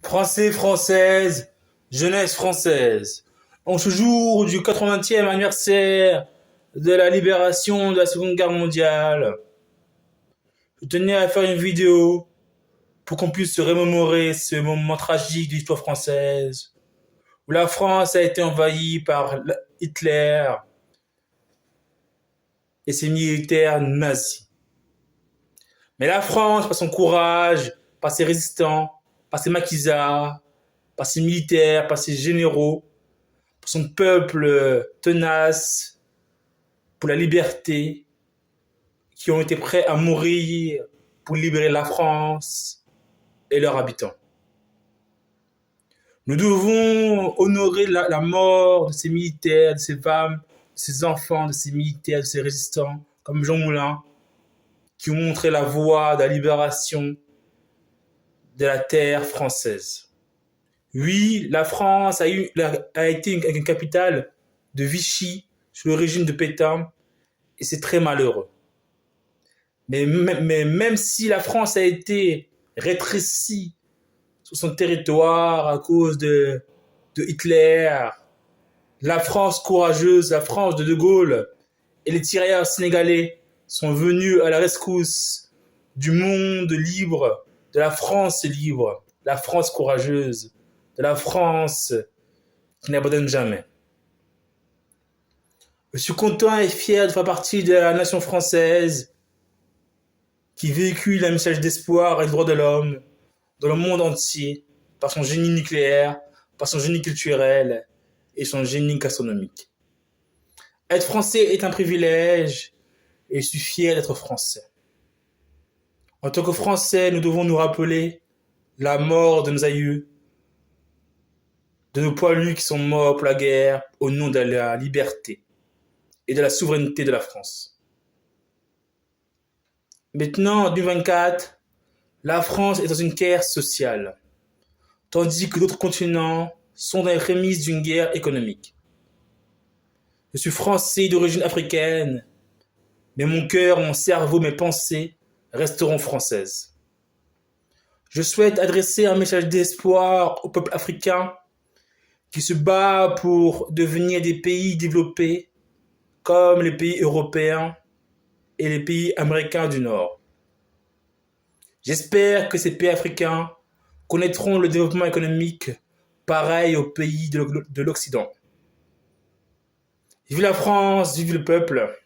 Français, Françaises, jeunesse française. En ce jour du 80e anniversaire de la libération de la Seconde Guerre mondiale, je tenais à faire une vidéo pour qu'on puisse se remémorer ce moment tragique de l'histoire française, où la France a été envahie par Hitler et ses militaires nazis. Mais la France, par son courage, par ses résistants, par ses maquisards, par ses militaires, par ses généraux, par son peuple tenace pour la liberté, qui ont été prêts à mourir pour libérer la France et leurs habitants. Nous devons honorer la mort de ces militaires, de ces femmes, de ces enfants, de ces militaires, de ces résistants, comme Jean Moulin, qui ont montré la voie de la libération de la terre française. Oui, la France a été une capitale de Vichy sous le régime de Pétain, et c'est très malheureux. Mais même si la France a été rétrécie sur son territoire à cause de Hitler, la France courageuse, la France de De Gaulle et les tirailleurs sénégalais sont venus à la rescousse du monde libre, de la France libre, la France courageuse, de la France qui n'abandonne jamais. Je suis content et fier de faire partie de la nation française qui véhicule un message d'espoir et de droits de l'homme dans le monde entier par son génie nucléaire, par son génie culturel et son génie gastronomique. Être français est un privilège et je suis fier d'être français. En tant que Français, nous devons nous rappeler la mort de nos aïeux, de nos poilus qui sont morts pour la guerre au nom de la liberté et de la souveraineté de la France. Maintenant, en 2024, la France est dans une guerre sociale, tandis que d'autres continents sont dans les prémices d'une guerre économique. Je suis français d'origine africaine, mais mon cœur, mon cerveau, mes pensées resteront françaises. Je souhaite adresser un message d'espoir au peuple africain qui se bat pour devenir des pays développés comme les pays européens et les pays américains du Nord. J'espère que ces pays africains connaîtront le développement économique pareil aux pays de l'Occident. Vive la France, vive le peuple!